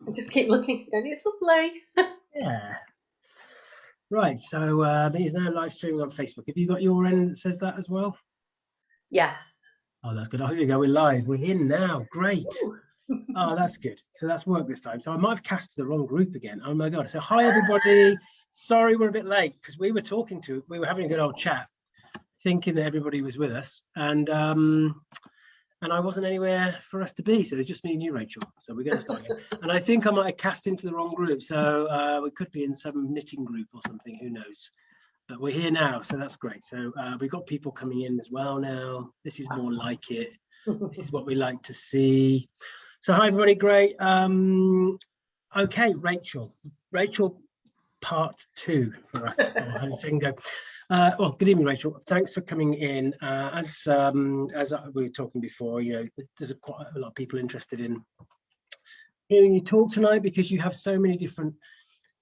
I just keep looking and going, it's lovely. Yeah. Right. So he's now live streaming on Facebook. Have you got your end that says that as well? Yes. Oh, that's good. Oh, here we go. We're live. We're in now. Great. Ooh. Oh, that's good. So that's worked this time. So I might have casted the wrong group again. Oh my God. So hi everybody. Sorry we're a bit late because we were having a good old chat, thinking that everybody was with us, and I wasn't anywhere for us to be. So it's just me and you, Rachel. So we're going to start again. And I think I might have cast into the wrong group. So we could be in some knitting group or something. Who knows? But we're here now, so that's great. So we've got people coming in as well now. This is more like it. This is what we like to see. So hi everybody, great. Okay, Rachel part 2 for us. Go. Well, good evening, Rachel. Thanks for coming in. As we were talking before, there's quite a lot of people interested in hearing you talk tonight because you have so many different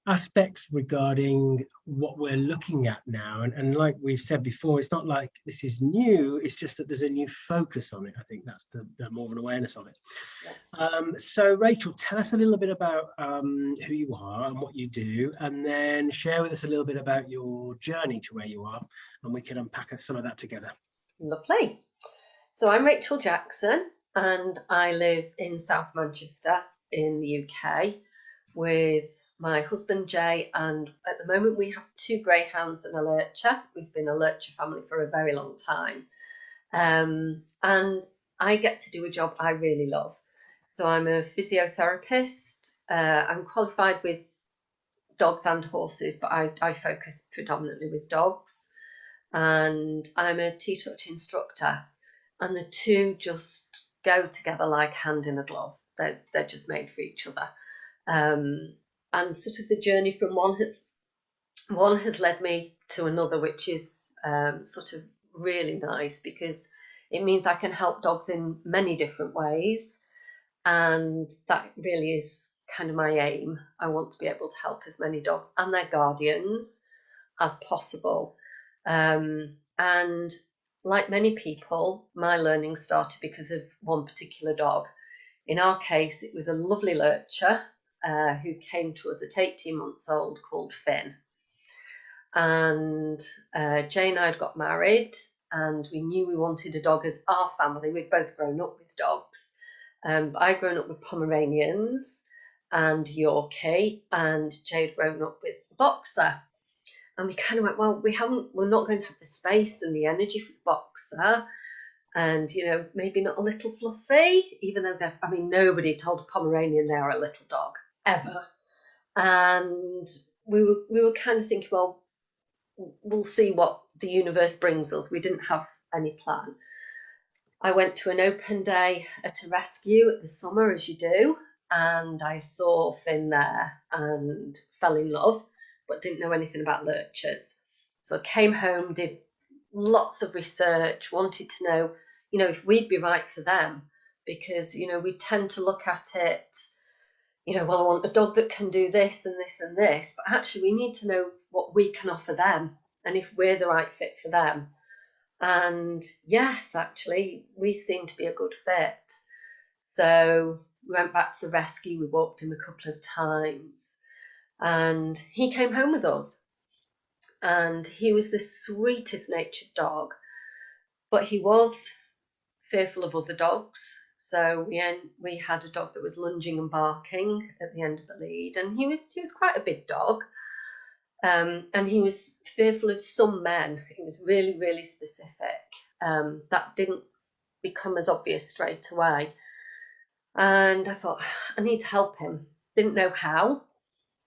aspects regarding what we're looking at now. And like we've said before, it's not like this is new, it's just that there's a new focus on it. I think that's the more of an awareness of it. So Rachel, tell us a little bit about who you are and what you do, and then share with us a little bit about your journey to where you are, and we can unpack some of that together. Lovely. So I'm Rachel Jackson and I live in South Manchester in the UK with my husband Jay, and at the moment we have 2 greyhounds and a lurcher. We've been a lurcher family for a very long time, and I get to do a job I really love. So I'm a physiotherapist. I'm qualified with dogs and horses, but I focus predominantly with dogs, and I'm a TTouch instructor, and the two just go together like hand in a glove. They're just made for each other. And sort of the journey from one has led me to another, which is sort of really nice because it means I can help dogs in many different ways, and that really is kind of my aim. I want to be able to help as many dogs and their guardians as possible. And like many people, my learning started because of one particular dog. In our case, it was a lovely lurcher who came to us at 18 months old called Fionn. And Jay and I had got married and we knew we wanted a dog as our family. We'd both grown up with dogs. I'd grown up with Pomeranians and Yorkie, and Jay had grown up with a boxer. And we kind of went, well, we're not going to have the space and the energy for the boxer. And, maybe not a little fluffy, even though nobody told a Pomeranian they're a little dog, ever. And we were kind of thinking, well, we'll see what the universe brings us. We didn't have any plan. I went to an open day at a rescue at the summer, as you do, and I saw Fionn there and fell in love, but didn't know anything about lurchers. So I came home, did lots of research, wanted to know, if we'd be right for them, because, we tend to look at it, well, I want a dog that can do this and this and this, but actually we need to know what we can offer them and if we're the right fit for them. And yes, actually, we seem to be a good fit. So we went back to the rescue, we walked him a couple of times, and he came home with us. And he was the sweetest natured dog, but he was fearful of other dogs. So we had a dog that was lunging and barking at the end of the lead, and he was quite a big dog. And he was fearful of some men. He was really, really specific. That didn't become as obvious straight away. And I thought, I need to help him. Didn't know how.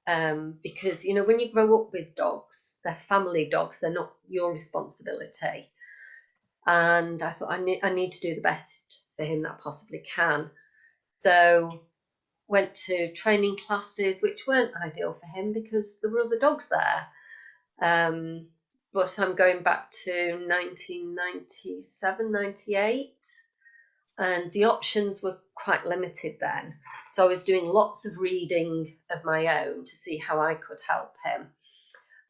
Because, when you grow up with dogs, they're family dogs, they're not your responsibility. And I thought, I need to do the best for him that I possibly can. So went to training classes, which weren't ideal for him because there were other dogs there. But I'm going back to 1997, 98, and the options were quite limited then. So I was doing lots of reading of my own to see how I could help him.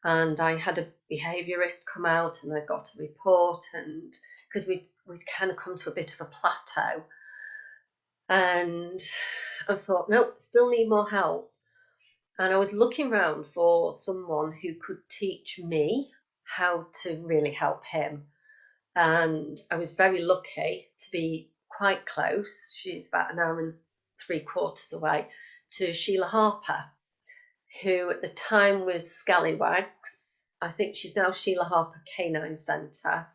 And I had a behaviourist come out and I got a report, and because we'd kind of come to a bit of a plateau. And I thought, nope, still need more help. And I was looking around for someone who could teach me how to really help him. And I was very lucky to be quite close. She's about an hour and 3/4 away, to Sheila Harper, who at the time was Scallywags. I think she's now Sheila Harper Canine Centre.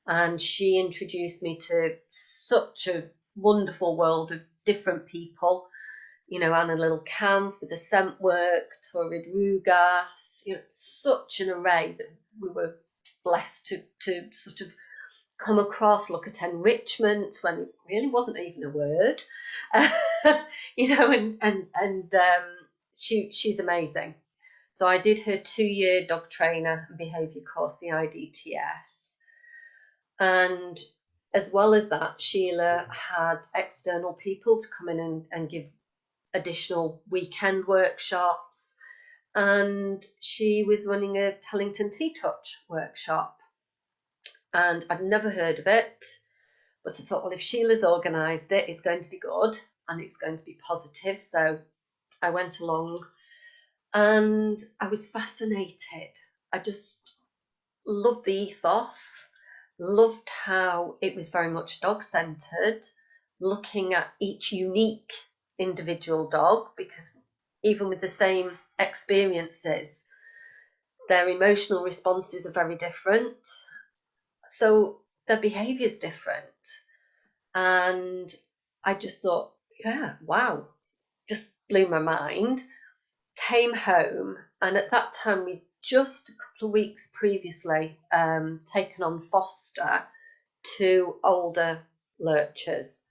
And she introduced me to such a wonderful world of different people. You know, Anna Little Camp with the scent work, Torrid Rugas, you know, such an array that we were blessed to sort of come across, look at enrichment when it really wasn't even a word, you know, and she's amazing. So I did her 2-year dog trainer and behaviour course, the IDTS. And as well as that, Sheila had external people to come in and give additional weekend workshops. And she was running a Tellington TTouch workshop. And I'd never heard of it, but I thought, well, if Sheila's organised it, it's going to be good and it's going to be positive. So I went along and I was fascinated. I just loved the ethos, loved how it was very much dog-centred, looking at each unique individual dog, because even with the same experiences, their emotional responses are very different. So their behaviour is different. And I just thought, yeah, wow, just blew my mind. Came home, and at that time, we just a couple of weeks previously taken on foster 2 older lurchers.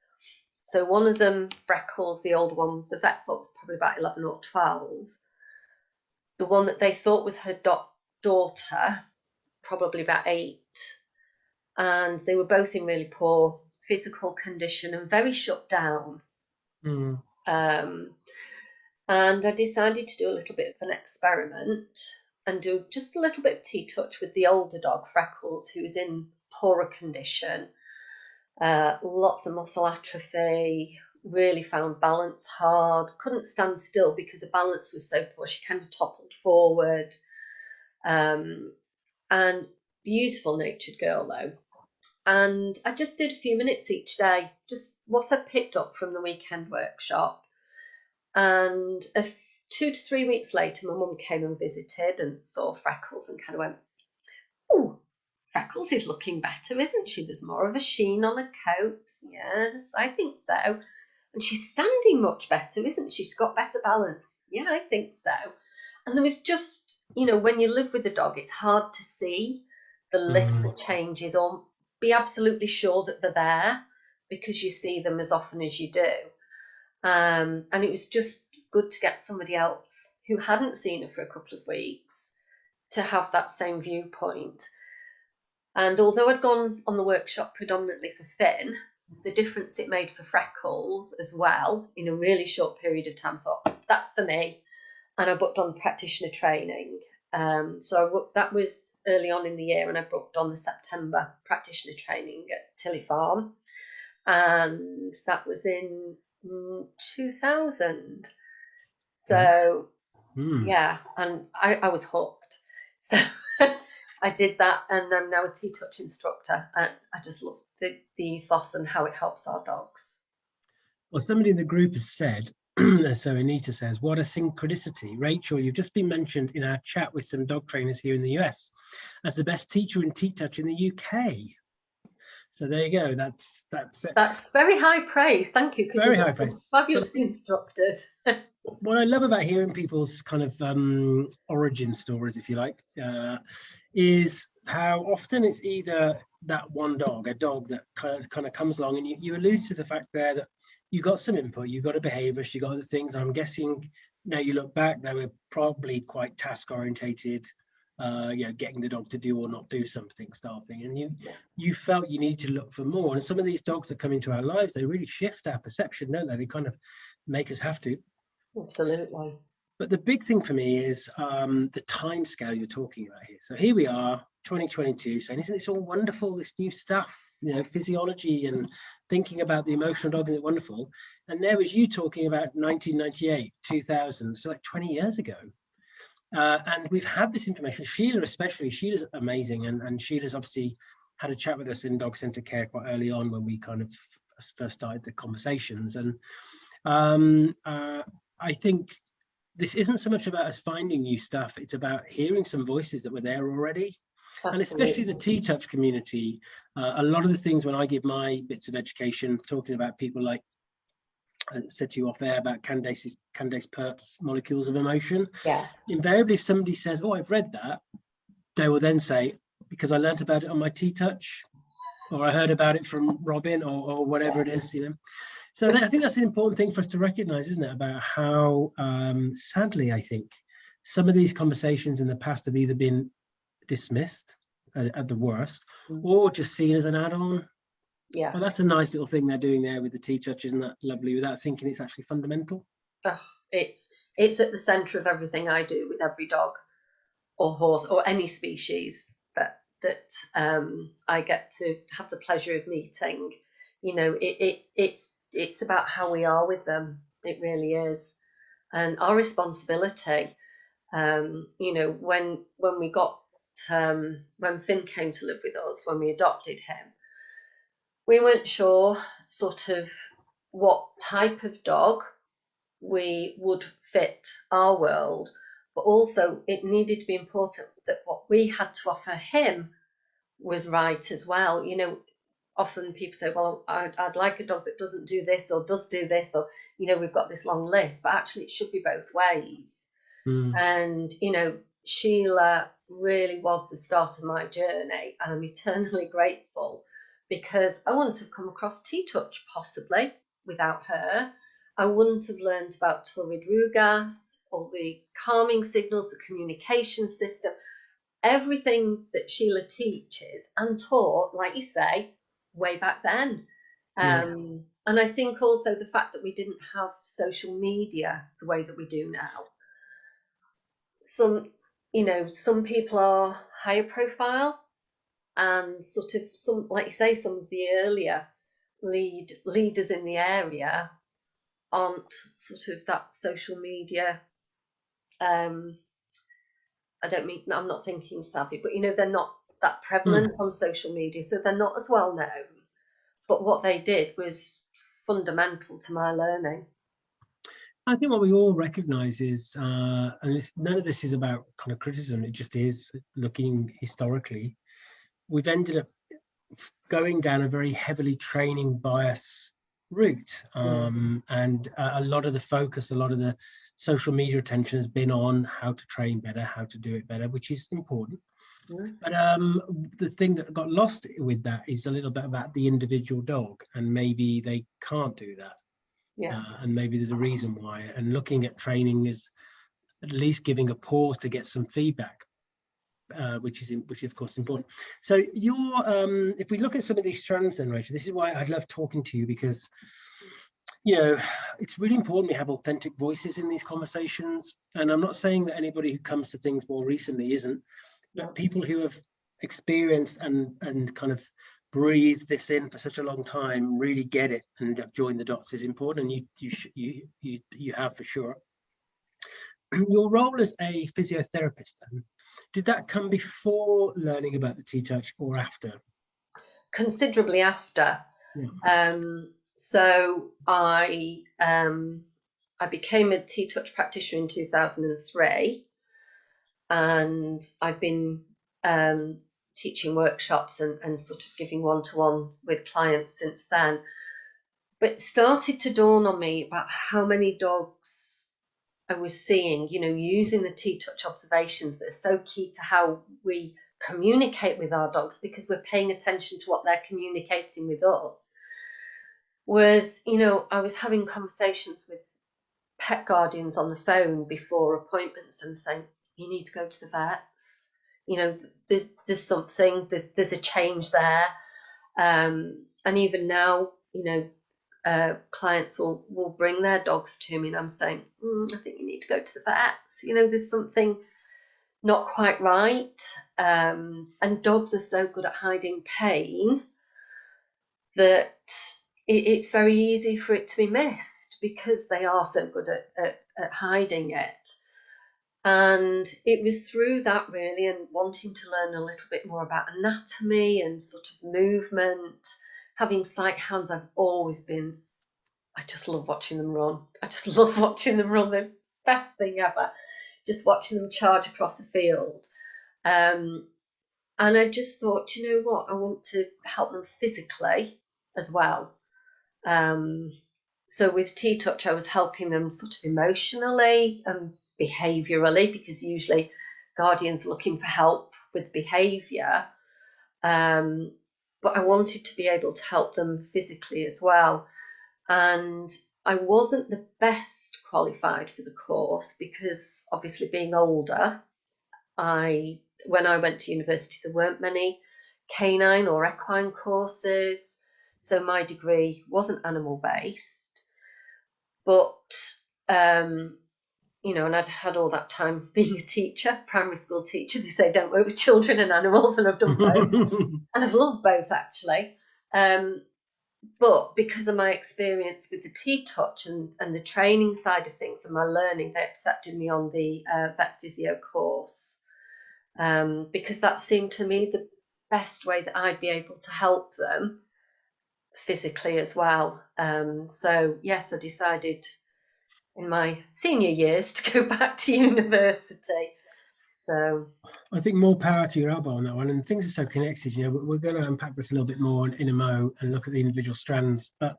So one of them, Freckles, the older one, the vet thought was probably about 11 or 12. The one that they thought was her daughter, probably about 8. And they were both in really poor physical condition and very shut down. Mm. And I decided to do a little bit of an experiment and do just a little bit of TTouch with the older dog, Freckles, who's in poorer condition, lots of muscle atrophy, really found balance hard, couldn't stand still because the balance was so poor, she kind of toppled forward. And beautiful natured girl though. And I just did a few minutes each day, just what I picked up from the weekend workshop. And 2 to 3 weeks later, my mum came and visited and saw Freckles and kind of went, oh, Freckles is looking better, isn't she? There's more of a sheen on her coat. Yes, I think so. And she's standing much better, isn't she? She's got better balance. Yeah, I think so. And there was just, you know, when you live with a dog, it's hard to see the little changes or be absolutely sure that they're there because you see them as often as you do. And it was just good to get somebody else who hadn't seen her for a couple of weeks to have that same viewpoint. And although I'd gone on the workshop predominantly for Finn, the difference it made for Freckles as well in a really short period of time, I thought, that's for me. And I booked on practitioner training. So that was early on in the year, and I booked on the September practitioner training at Tilly Farm. And that was in 2000. So yeah, and I was hooked. So I did that, and I'm now a TTouch instructor, and I just love the ethos and how it helps our dogs. Well, somebody in the group has said, so Anita says, what a synchronicity. Rachel, you've just been mentioned in our chat with some dog trainers here in the US as the best teacher in TTouch in the UK. So there you go. That's very high praise. Thank you. Because very high praise. Fabulous instructors. What I love about hearing people's kind of origin stories, if you like, is how often it's either that one dog, a dog that kind of comes along, and you allude to the fact there that you got some input, you got a behaviourist, you got other things. And I'm guessing now you look back, they were probably quite task orientated, getting the dog to do or not do something style thing. And you felt you need to look for more. And some of these dogs that come into our lives, they really shift our perception, don't they? They kind of make us have to. Absolutely. But the big thing for me is the time scale you're talking about here. So here we are, 2022, saying, isn't this all wonderful, this new stuff, you know, physiology and thinking about the emotional dog, isn't it wonderful? And there was you talking about 1998, 2000, so like 20 years ago. And we've had this information, Sheila especially. Sheila's amazing, and Sheila's obviously had a chat with us in dog centre care quite early on when we kind of first started the conversations. And I think this isn't so much about us finding new stuff, it's about hearing some voices that were there already. Absolutely. And especially the TTouch community, a lot of the things when I give my bits of education, talking about people like I said to you off air about Candace Pert's molecules of emotion. Yeah. Invariably, if somebody says, "Oh, I've read that," they will then say, "Because I learnt about it on my TTouch, or I heard about it from Robin, or whatever it is," you know. So I think that's an important thing for us to recognise, isn't it? About how, sadly, I think some of these conversations in the past have either been dismissed at the worst, or just seen as an add-on. Yeah. Well, that's a nice little thing they're doing there with the TTouch, isn't that lovely? Without thinking it's actually fundamental. Oh, it's at the centre of everything I do with every dog or horse or any species that I get to have the pleasure of meeting. You know, it's about how we are with them. It really is, and our responsibility. You know, when we got when Finn came to live with us, when we adopted him, we weren't sure sort of what type of dog we would fit our world, but also it needed to be important that what we had to offer him was right as well. You know, often people say, well, I'd like a dog that doesn't do this or does do this, or, you know, we've got this long list, but actually it should be both ways. And, you know, Sheila really was the start of my journey, and I'm eternally grateful, because I wouldn't have come across TTouch possibly without her. I wouldn't have learned about Torrid Rugas, all the calming signals, the communication system, everything that Sheila teaches and taught, like you say, way back then. And I think also the fact that we didn't have social media the way that we do now. Some people are higher profile, and sort of some, like you say, some of the earlier leaders in the area aren't sort of that social media. I'm not thinking savvy, but, you know, they're not that prevalent on social media, so they're not as well known. But what they did was fundamental to my learning. I think what we all recognise is, and none of this is about kind of criticism, it just is looking historically, we've ended up going down a very heavily training bias route. And a lot of the focus, a lot of the social media attention has been on how to train better, how to do it better, which is important. But the thing that got lost with that is a little bit about the individual dog, and maybe they can't do that. And maybe there's a reason why. And looking at training is at least giving a pause to get some feedback, which is of course important. So if we look at some of these strands then, Rachel, this is why I love talking to you, because, you know, it's really important we have authentic voices in these conversations. And I'm not saying that anybody who comes to things more recently isn't, but people who have experienced and kind of breathed this in for such a long time really get it, and join the dots is important, and you have for sure. Your role as a physiotherapist, then, did that come before learning about the TTouch or after? Considerably after. So I became a TTouch practitioner in 2003, and I've been teaching workshops and sort of giving one-to-one with clients since then. But it started to dawn on me about how many dogs I was seeing, you know, using the TTouch observations that are so key to how we communicate with our dogs, because we're paying attention to what they're communicating with us. Was, you know, I was having conversations with pet guardians on the phone before appointments and saying, you need to go to the vets. You know, there's something, there's a change there. And even now, you know, clients will bring their dogs to me, and I'm saying, I think you need to go to the vets. You know, there's something not quite right. And dogs are so good at hiding pain that, it's very easy for it to be missed because they are so good at hiding it. And it was through that really, and wanting to learn a little bit more about anatomy and sort of movement. Having sight hounds, I just love watching them run. I just love watching them run. The best thing ever, just watching them charge across the field. And I just thought, you know what, I want to help them physically as well. So with TTouch, I was helping them sort of emotionally and behaviourally, because usually guardians are looking for help with behaviour. But I wanted to be able to help them physically as well. And I wasn't the best qualified for the course because obviously being older, when I went to university, there weren't many canine or equine courses. So my degree wasn't animal based, but and I'd had all that time being a teacher, primary school teacher. They say don't work with children and animals, and I've done both, and I've loved both actually. But because of my experience with the TTouch and the training side of things and my learning, they accepted me on the vet physio course, because that seemed to me the best way that I'd be able to help them physically as well. So yes, I decided in my senior years to go back to university. So I think more power to your elbow on that one, and things are so connected. We're going to unpack this a little bit more in a mo and look at the individual strands. But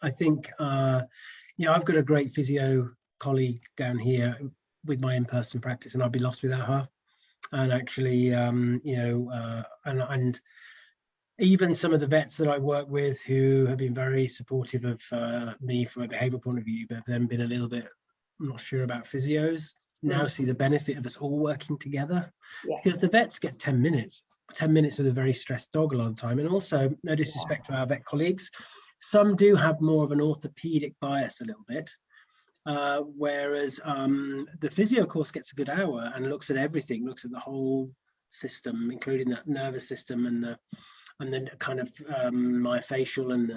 I think, I've got a great physio colleague down here with my in-person practice, and I'd be lost without her. And actually, and even some of the vets that I work with who have been very supportive of me from a behavioural point of view, but have then been a little bit not sure about physios, now see the benefit of us all working together. yeah. Because the vets get 10 minutes with a very stressed dog a lot of the time. And also, no disrespect to our vet colleagues, some do have more of an orthopedic bias a little bit. Whereas the physio course gets a good hour and looks at everything, looks at the whole system, including that nervous system and the kind of myofascial and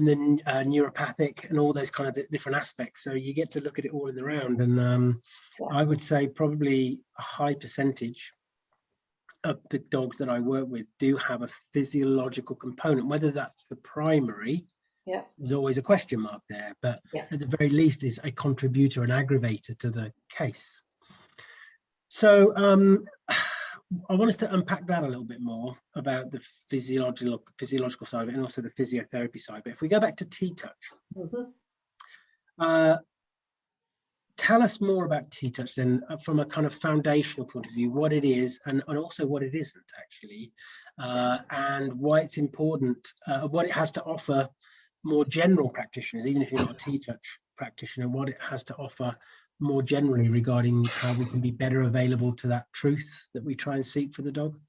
the neuropathic and all those kind of different aspects. So you get to look at it all in the round. And I would say probably a high percentage of the dogs that I work with do have a physiological component. Whether that's the primary, there's always a question mark there, but at the very least is a contributor, an aggravator to the case. So I want us to unpack that a little bit more about the physiological side of it and also the physiotherapy side. But if we go back to TTouch, tell us more about TTouch then, from a kind of foundational point of view, what it is and also what it isn't actually, and why it's important, what it has to offer more general practitioners, even if you're not a TTouch practitioner, what it has to offer more generally regarding how we can be better available to that truth that we try and seek for the dog.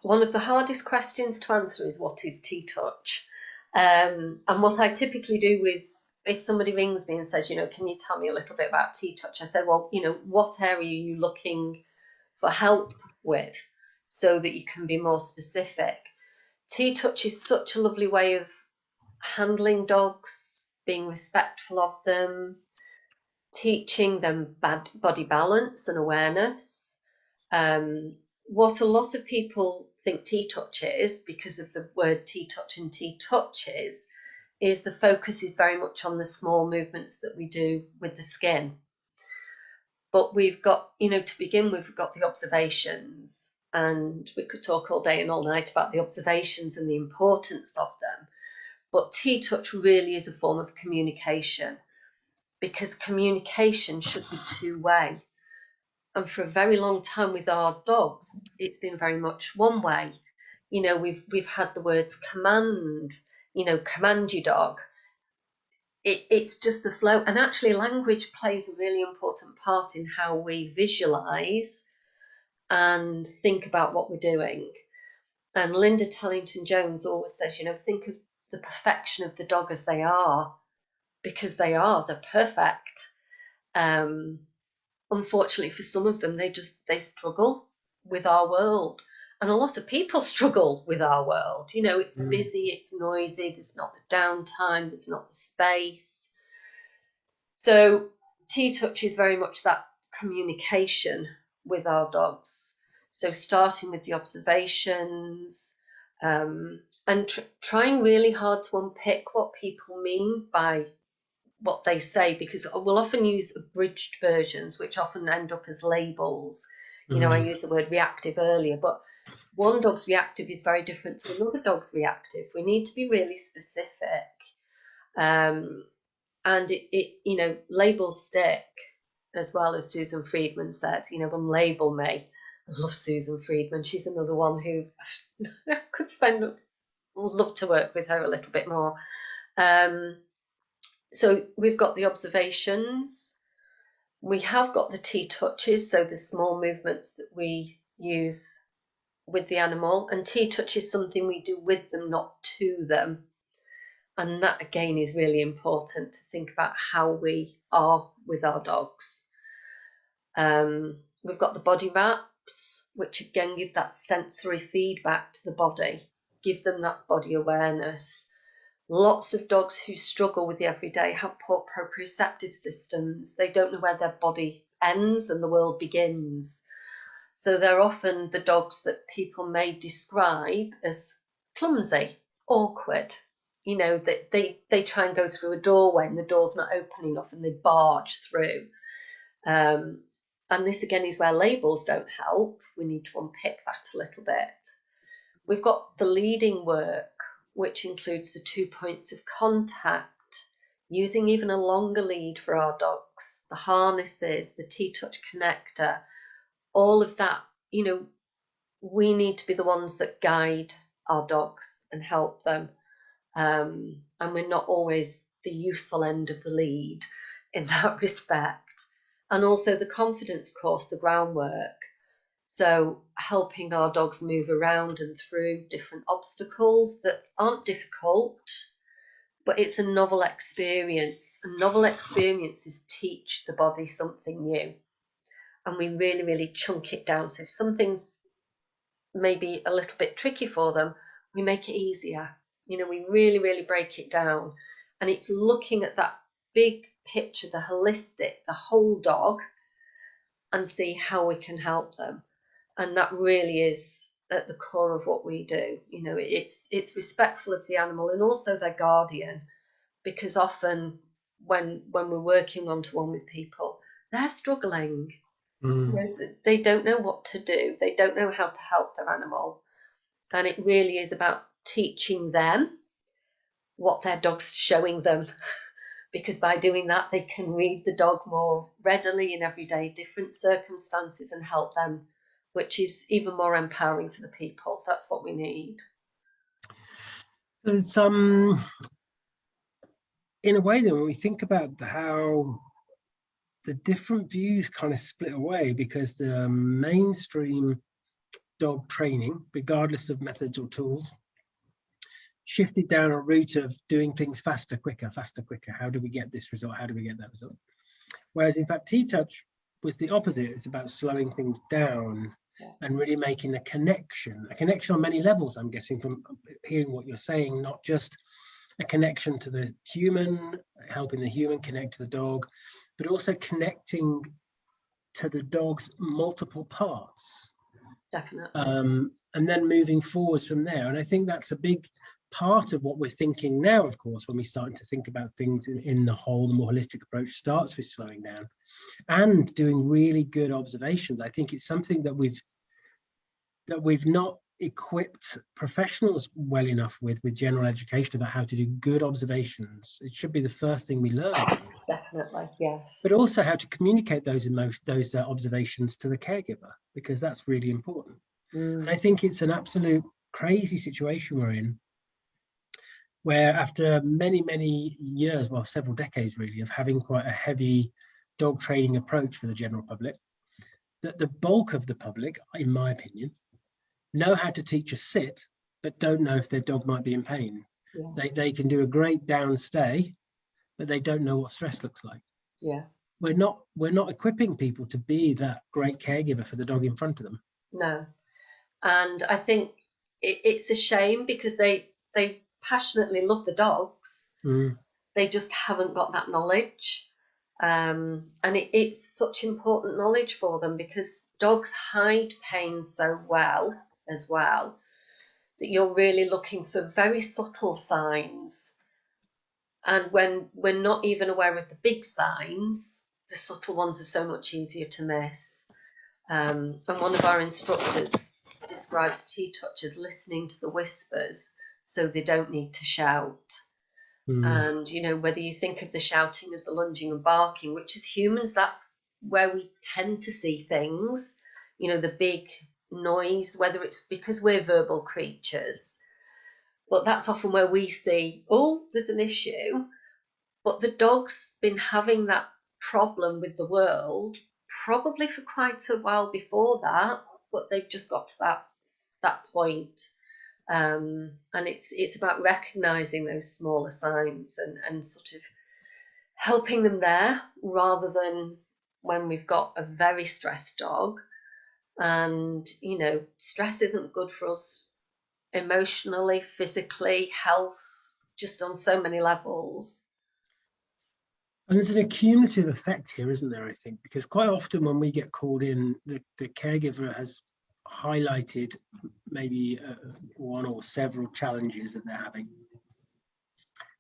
One of the hardest questions to answer is what is TTouch? And what I typically do if somebody rings me and says, can you tell me a little bit about TTouch? I say, well, what area are you looking for help with so that you can be more specific? TTouch is such a lovely way of handling dogs, being respectful of them, teaching them body balance and awareness. What a lot of people think TTouch is, because of the word TTouch and TTouches, is the focus is very much on the small movements that we do with the skin. But we've got, to begin with, we've got the observations, and we could talk all day and all night about the observations and the importance of them. But TTouch really is a form of communication, because communication should be two-way. And for a very long time with our dogs, it's been very much one way. We've had the words command, command your dog. It's just the flow. And actually language plays a really important part in how we visualize and think about what we're doing. And Linda Tellington-Jones always says, think of the perfection of the dog as they are, because they're perfect. Unfortunately for some of them, they struggle with our world. And a lot of people struggle with our world. You know, it's Mm. busy, it's noisy, there's not the downtime, there's not the space. So TTouch is very much that communication with our dogs. So starting with the observations, and trying really hard to unpick what people mean by what they say, because we'll often use abridged versions, which often end up as labels. You know, I used the word reactive earlier, but one dog's reactive is very different to another dog's reactive. We need to be really specific. And it, you know, labels stick, as well, as Susan Friedman says, you know, unlabel me. I love Susan Friedman. She's another one who could would love to work with her a little bit more. So we've got the observations. We have got the TTouches, so the small movements that we use with the animal. And TTouch is something we do with them, not to them. And that, again, is really important to think about how we are with our dogs. We've got the body wraps, which again give that sensory feedback to the body, give them that body awareness. Lots of dogs who struggle with the everyday have poor proprioceptive systems. They don't know where their body ends and the world begins. So they're often the dogs that people may describe as clumsy, awkward. You know, that they try and go through a doorway and the door's not open enough and they barge through. And this again is where labels don't help. We need to unpick that a little bit. We've got the leading work, which includes the 2 points of contact, using even a longer lead for our dogs, the harnesses, the TTouch connector, all of that. You know, we need to be the ones that guide our dogs and help them. And we're not always the useful end of the lead in that respect. And also the confidence course, the groundwork. So helping our dogs move around and through different obstacles that aren't difficult, but it's a novel experience. And novel experiences teach the body something new. And we really, really chunk it down. So if something's maybe a little bit tricky for them, we make it easier. You know, we really, really break it down. And it's looking at that big picture, the holistic, the whole dog, and see how we can help them. And that really is at the core of what we do. You know, it's respectful of the animal and also their guardian, because often when we're working one-to-one with people, they're struggling. You know, they don't know what to do. They don't know how to help their animal. And it really is about teaching them what their dog's showing them, because by doing that, they can read the dog more readily in everyday different circumstances and help them, which is even more empowering for the people. That's what we need. There's in a way, then, when we think about how the different views kind of split away, because the mainstream dog training, regardless of methods or tools, shifted down a route of doing things faster, quicker. How do we get this result? How do we get that result? Whereas in fact, TTouch was the opposite. It's about slowing things down and really making a connection on many levels, I'm guessing, from hearing what you're saying, not just a connection to the human, helping the human connect to the dog, but also connecting to the dog's multiple parts. Definitely. And then moving forwards from there. And I think that's a big part of what we're thinking now, of course, when we start to think about things in the whole. The more holistic approach starts with slowing down and doing really good observations. I think it's something that we've not equipped professionals well enough with general education about how to do good observations. It should be the first thing we learn. Definitely, yes. But also how to communicate those observations to the caregiver, because that's really important. And I think it's an absolute crazy situation we're in, where after many, many years, well, several decades really, of having quite a heavy dog training approach for the general public, that the bulk of the public, in my opinion, know how to teach a sit, but don't know if their dog might be in pain. Yeah. They can do a great downstay, but they don't know what stress looks like. Yeah. We're not equipping people to be that great caregiver for the dog in front of them. No. And I think it's a shame because they passionately love the dogs. They just haven't got that knowledge. And it's such important knowledge for them because dogs hide pain so well as well, that you're really looking for very subtle signs. And when we're not even aware of the big signs, the subtle ones are so much easier to miss. And one of our instructors describes TTouch as listening to the whispers so they don't need to shout. And, you know, whether you think of the shouting as the lunging and barking, which as humans, that's where we tend to see things, you know, the big noise, whether it's because we're verbal creatures, but that's often where we see, oh, there's an issue. But the dog's been having that problem with the world probably for quite a while before that, but they've just got to that point. And it's about recognizing those smaller signs and sort of helping them there, rather than when we've got a very stressed dog. And, you know, stress isn't good for us emotionally, physically, health, just on so many levels. And there's an accumulative effect here, isn't there, I think? Because quite often when we get called in, the caregiver has highlighted maybe one or several challenges that they're having.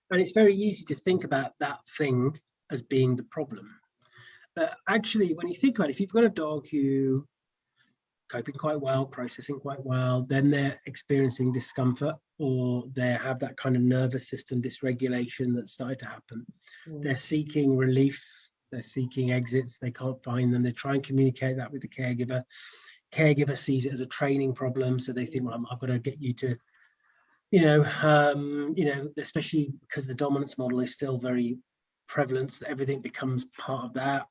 And it's very easy to think about that thing as being the problem. But actually, when you think about it, if you've got a dog who coping quite well, processing quite well, then they're experiencing discomfort, or they have that kind of nervous system dysregulation that's started to happen. They're seeking relief, they're seeking exits, they can't find them, they try and communicate that with the caregiver. Caregiver sees it as a training problem, so they think, well, I've got to get you to, especially because the dominance model is still very prevalent, that everything becomes part of that.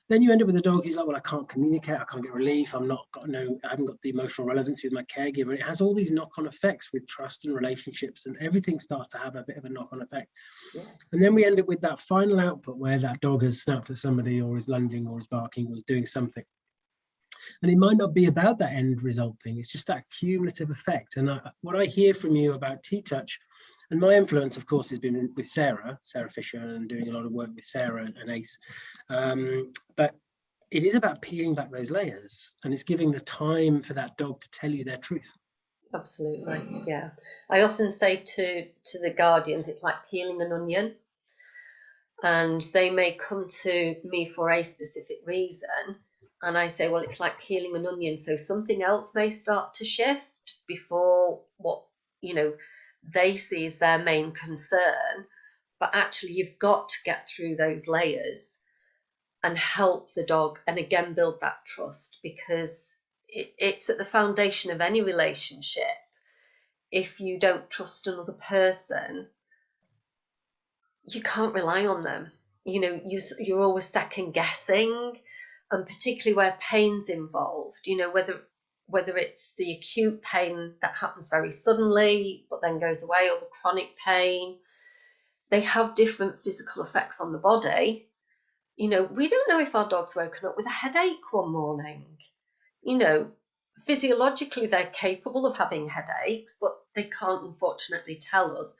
Then you end up with a dog who's like, well, I can't communicate, I can't get relief, I haven't got the emotional relevancy with my caregiver. It has all these knock-on effects with trust and relationships, and everything starts to have a bit of a knock-on effect. Yeah. And then we end up with that final output where that dog has snapped at somebody, or is lunging, or is barking, or is doing something. And it might not be about that end result thing, it's just that cumulative effect. And what I hear from you about TTouch, and my influence, of course, has been with Sarah Fisher, and doing a lot of work with Sarah and Ace. But it is about peeling back those layers, and it's giving the time for that dog to tell you their truth. Absolutely, yeah. I often say to the guardians, it's like peeling an onion. And they may come to me for a specific reason. And I say, well, it's like peeling an onion. So something else may start to shift before what, they see as their main concern. But actually, you've got to get through those layers and help the dog, and again, build that trust, because it's at the foundation of any relationship. If you don't trust another person, you can't rely on them. You're always second guessing, and particularly where pain's involved, whether it's the acute pain that happens very suddenly but then goes away, or the chronic pain, they have different physical effects on the body. We don't know if our dog's woken up with a headache one morning. Physiologically they're capable of having headaches, but they can't unfortunately tell us.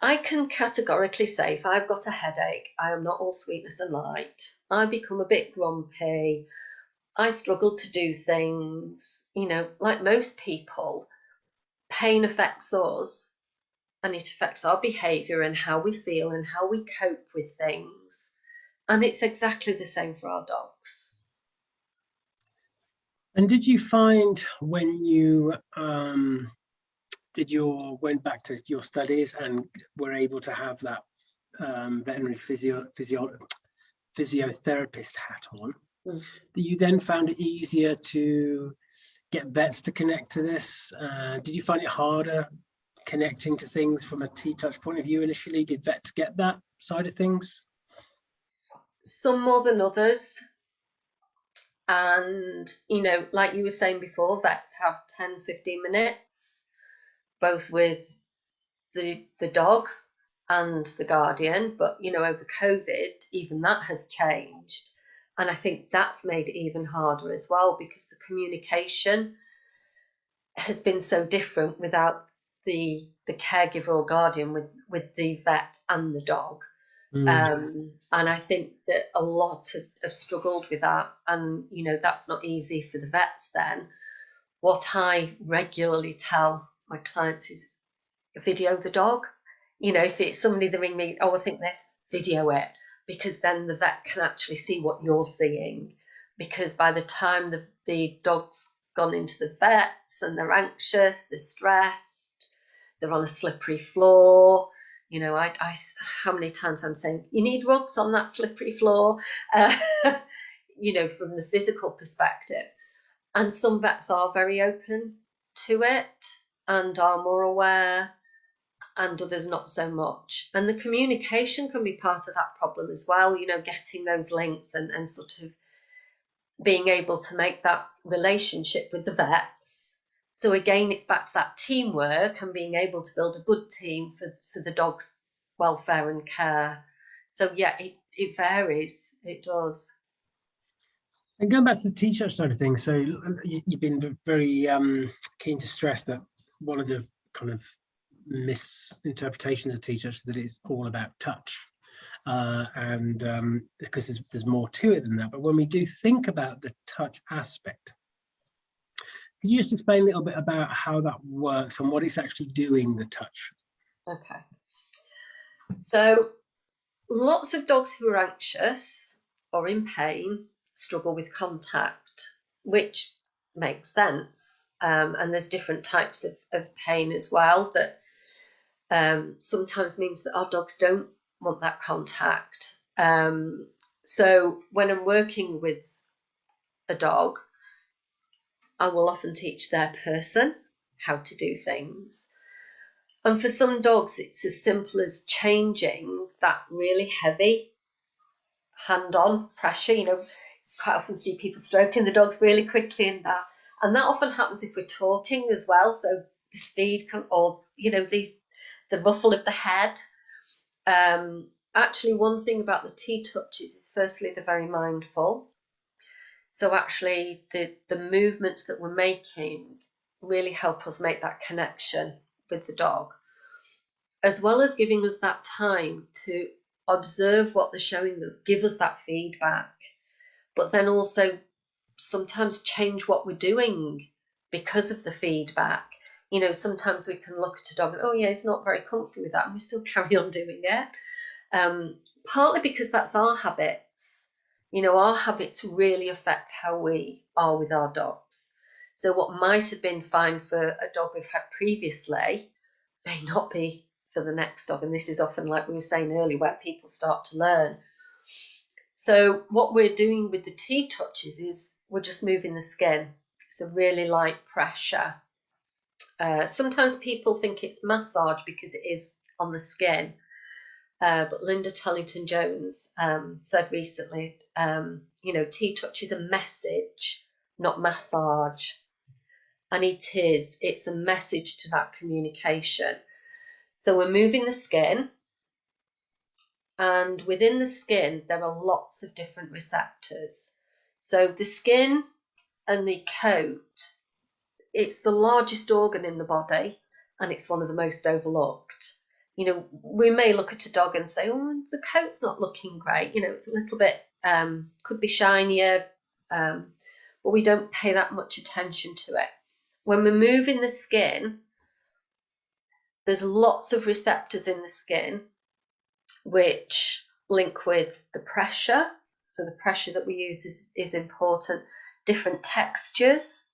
I can categorically say if I've got a headache, I am not all sweetness and light. I become a bit grumpy. I struggle to do things, like most people. Pain affects us, and it affects our behaviour and how we feel and how we cope with things. And it's exactly the same for our dogs. And did you find when you went back to your studies and were able to have that veterinary physiotherapist hat on, that you then found it easier to get vets to connect to this? Did you find it harder connecting to things from a TTouch point of view initially? Did vets get that side of things? Some more than others. And, like you were saying before, vets have 10, 15 minutes, both with the dog and the guardian. But, over COVID, even that has changed. And I think that's made it even harder as well, because the communication has been so different without the caregiver or guardian with the vet and the dog. And I think that a lot have struggled with that, and you know, that's not easy for the vets then. What I regularly tell my clients is video the dog. You know, if it's somebody that ring me, oh, I think this, video it, because then the vet can actually see what you're seeing. Because by the time the dog's gone into the vets and they're anxious, they're stressed, they're on a slippery floor. You know, how many times I'm saying, you need rugs on that slippery floor, you know, from the physical perspective. And some vets are very open to it and are more aware, and others not so much. And the communication can be part of that problem as well, you know, getting those links and sort of being able to make that relationship with the vets. So again, it's back to that teamwork and being able to build a good team for the dog's welfare and care. So yeah, it varies, it does. And going back to the TTouch side of things, so you've been very keen to stress that one of the kind of misinterpretations of TTouch is that it's all about touch, and because there's more to it than that. But when we do think about the touch aspect, could you just explain a little bit about how that works and what it's actually doing, the touch? Okay. So lots of dogs who are anxious or in pain struggle with contact, which makes sense. And there's different types of pain as well that sometimes means that our dogs don't want that contact. So when I'm working with a dog, I will often teach their person how to do things. And for some dogs, it's as simple as changing that really heavy hand-on pressure. You know, quite often see people stroking the dogs really quickly and that. And that often happens if we're talking as well. So the speed can, or, you know, the ruffle of the head. Actually, one thing about the TTouches is firstly, they're very mindful. So actually, the movements that we're making really help us make that connection with the dog, as well as giving us that time to observe what they're showing us, give us that feedback, but then also sometimes change what we're doing because of the feedback. You know, sometimes we can look at a dog and, oh yeah, he's not very comfy with that, and we still carry on doing it. Partly because that's our habits. You know, our habits really affect how we are with our dogs. So what might have been fine for a dog we've had previously may not be for the next dog. And this is often, like we were saying earlier, where people start to learn. So what we're doing with the TTouches is we're just moving the skin. It's a really light pressure. Sometimes people think it's massage because it is on the skin. But Linda Tellington-Jones said recently, you know, TTouch is a message, not massage. And it's a message to that communication. So we're moving the skin, and within the skin, there are lots of different receptors. So the skin and the coat, it's the largest organ in the body, and it's one of the most overlooked. You know, we may look at a dog and say, oh, the coat's not looking great. You know, it's a little bit, could be shinier, but we don't pay that much attention to it. When we're moving the skin, there's lots of receptors in the skin which link with the pressure. So the pressure that we use is important. Different textures.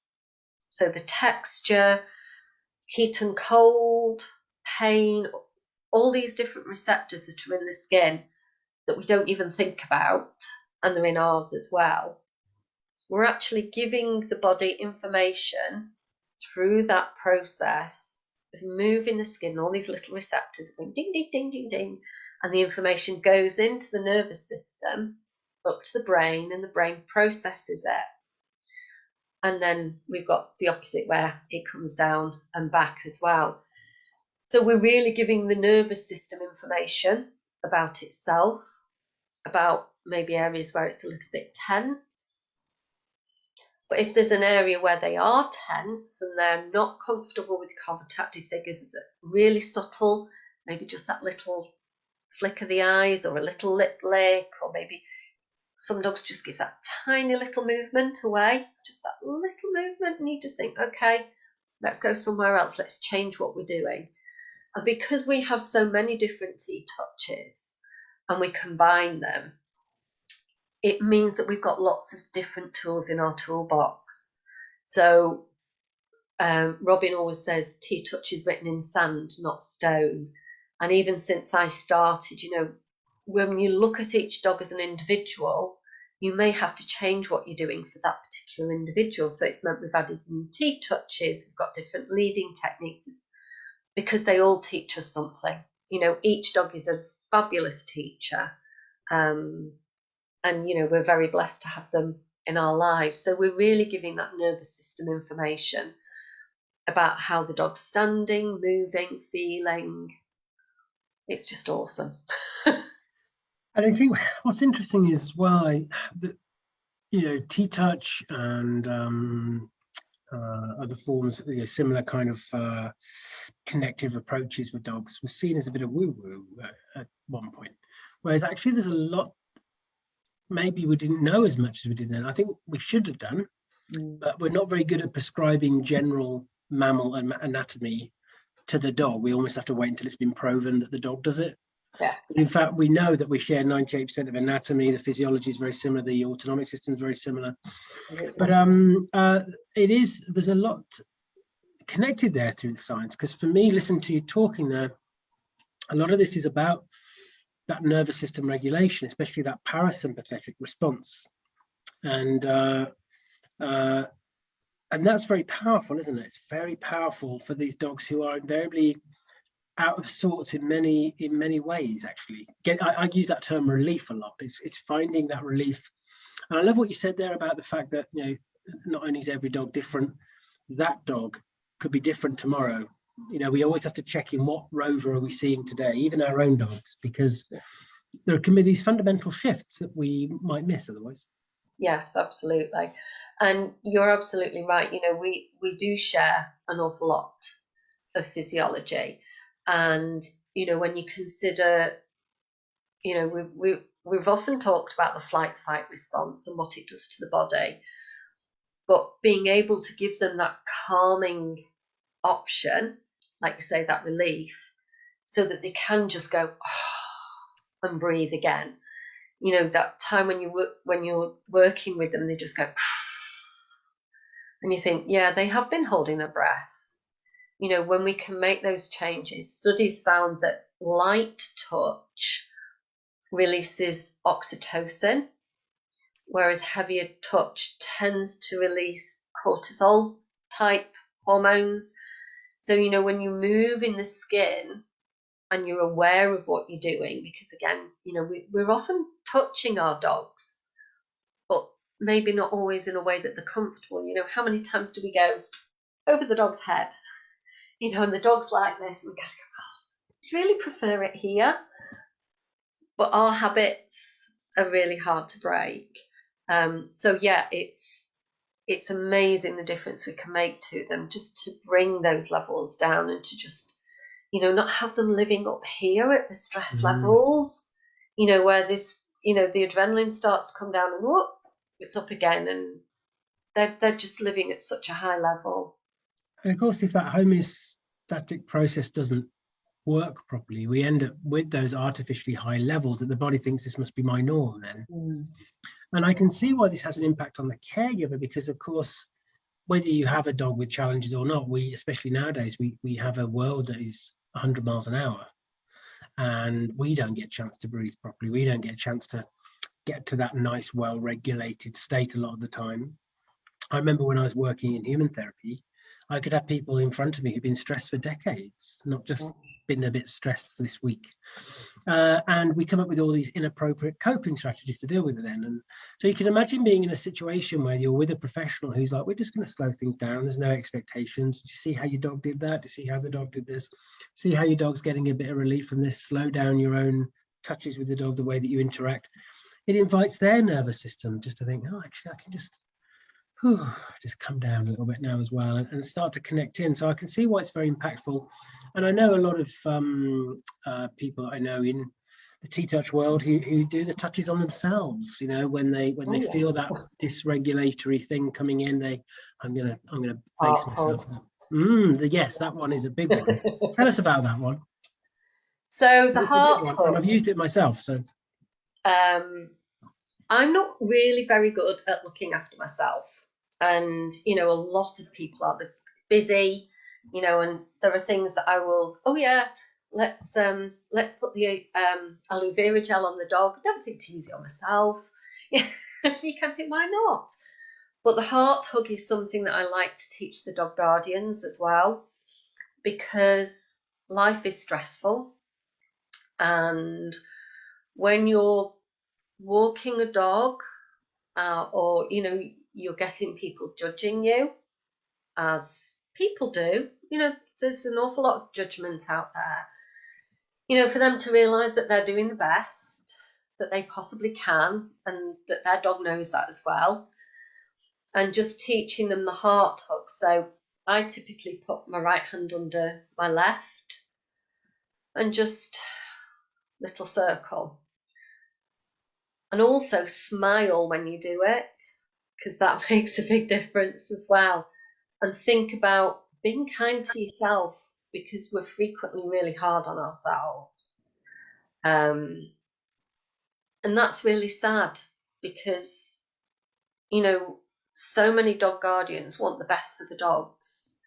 So the texture, heat and cold, pain, all these different receptors that are in the skin that we don't even think about, and they're in ours as well. We're actually giving the body information through that process of moving the skin, all these little receptors going ding, ding, ding, ding, ding, and the information goes into the nervous system, up to the brain, and the brain processes it. And then we've got the opposite where it comes down and back as well. So we're really giving the nervous system information about itself, about maybe areas where it's a little bit tense. But if there's an area where they are tense and they're not comfortable with contact, if they give it really subtle, maybe just that little flick of the eyes or a little lip lick, or maybe some dogs just give that tiny little movement away, just that little movement, and you just think, okay, let's go somewhere else, let's change what we're doing. And because we have so many different TTouches and we combine them, it means that we've got lots of different tools in our toolbox. So Robin always says TTouch is written in sand, not stone. And even since I started, you know, when you look at each dog as an individual, you may have to change what you're doing for that particular individual. So it's meant we've added new TTouches, we've got different leading techniques, because they all teach us something. You know, each dog is a fabulous teacher. And, you know, we're very blessed to have them in our lives. So we're really giving that nervous system information about how the dog's standing, moving, feeling. It's just awesome. And I think what's interesting is as well, that, you know, TTouch and other forms, you know, similar kind of connective approaches with dogs was seen as a bit of woo-woo at one point. Whereas actually there's a lot, maybe we didn't know as much as we did then. I think we should have done, but we're not very good at prescribing general mammal and anatomy to the dog. We almost have to wait until it's been proven that the dog does it. Yes. In fact, we know that we share 98% of anatomy. The physiology is very similar. The autonomic system is very similar. But there's a lot connected there through the science. Because for me, listen to you talking there, a lot of this is about that nervous system regulation, especially that parasympathetic response. And that's very powerful, isn't it? It's very powerful for these dogs who are invariably out of sorts in many ways. Actually, I use that term relief a lot. It's finding that relief. And I love what you said there about the fact that, you know, not only is every dog different, that dog could be different tomorrow. You know, we always have to check in what rover are we seeing today, even our own dogs, because there can be these fundamental shifts that we might miss otherwise. Yes, absolutely. And you're absolutely right. You know, we do share an awful lot of physiology. And, you know, when you consider, you know, we've often talked about the flight-fight response and what it does to the body, but being able to give them that calming option, like you say, that relief, so that they can just go and breathe again. You know, that time when you're working with them, they just go, and you think, yeah, they have been holding their breath. You know, when we can make those changes, studies found that light touch releases oxytocin, whereas heavier touch tends to release cortisol type hormones. So, you know, when you move in the skin and you're aware of what you're doing, because again, you know, we're often touching our dogs, but maybe not always in a way that they're comfortable. You know, how many times do we go over the dog's head? You know, and the dog's like this, and we gotta go, I really prefer it here. But our habits are really hard to break. So yeah, it's amazing the difference we can make to them, just to bring those levels down and to just, you know, not have them living up here at the stress levels, you know, where this, you know, the adrenaline starts to come down and whoop, it's up again, and they're just living at such a high level. And of course, if that homeostatic process doesn't work properly, we end up with those artificially high levels that the body thinks this must be my norm then. And I can see why this has an impact on the caregiver, because of course, whether you have a dog with challenges or not, especially nowadays, we have a world that is 100 miles an hour, and we don't get a chance to breathe properly. We don't get a chance to get to that nice, well-regulated state a lot of the time. I remember when I was working in human therapy, I could have people in front of me who've been stressed for decades, not just been a bit stressed for this week. And we come up with all these inappropriate coping strategies to deal with it then. And so you can imagine being in a situation where you're with a professional who's like, we're just going to slow things down. There's no expectations. Do you see how your dog did that? Do you see how the dog did this? See how your dog's getting a bit of relief from this? Slow down your own touches with the dog, the way that you interact. It invites their nervous system just to think, oh, actually, I can just just come down a little bit now as well, and start to connect in. So I can see why it's very impactful. And I know a lot of people I know in the TTouch world who do the touches on themselves, you know, when they feel that dysregulatory thing coming in, I'm gonna base myself up. Yes, that one is a big one. Tell us about that one. So the heart hook, and I've used it myself, so I'm not really very good at looking after myself, and you know, a lot of people are busy, you know, and there are things that I will, let's put the aloe vera gel on the dog. I don't think to use it on myself. Yeah, you can think, why not? But the heart hug is something that I like to teach the dog guardians as well, because life is stressful, and when you're walking a dog, or you know, you're getting people judging you, as people do, you know, there's an awful lot of judgment out there, you know, for them to realise that they're doing the best that they possibly can, and that their dog knows that as well, and just teaching them the heart hook. So I typically put my right hand under my left and just little circle, and also smile when you do it, because that makes a big difference as well. And think about being kind to yourself, because we're frequently really hard on ourselves. And that's really sad, because, you know, so many dog guardians want the best for the dogs,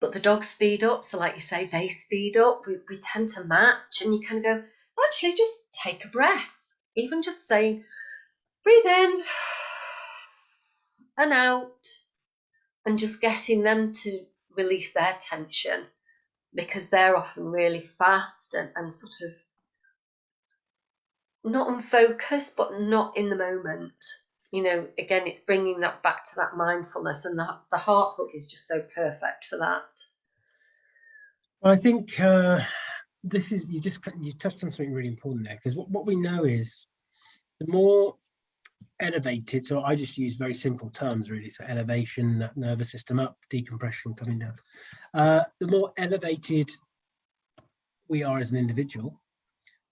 but the dogs speed up. So like you say, they speed up. We tend to match, and you kind of go, actually, just take a breath. Even just saying, breathe in and out, and just getting them to release their tension, because they're often really fast and sort of not unfocused, but not in the moment. You know, again, it's bringing that back to that mindfulness, and the heart hook is just so perfect for that. Well, I think this is, you touched on something really important there, because what we know is the more elevated, so I just use very simple terms really, so elevation, that nervous system up, decompression coming down, the more elevated we are as an individual,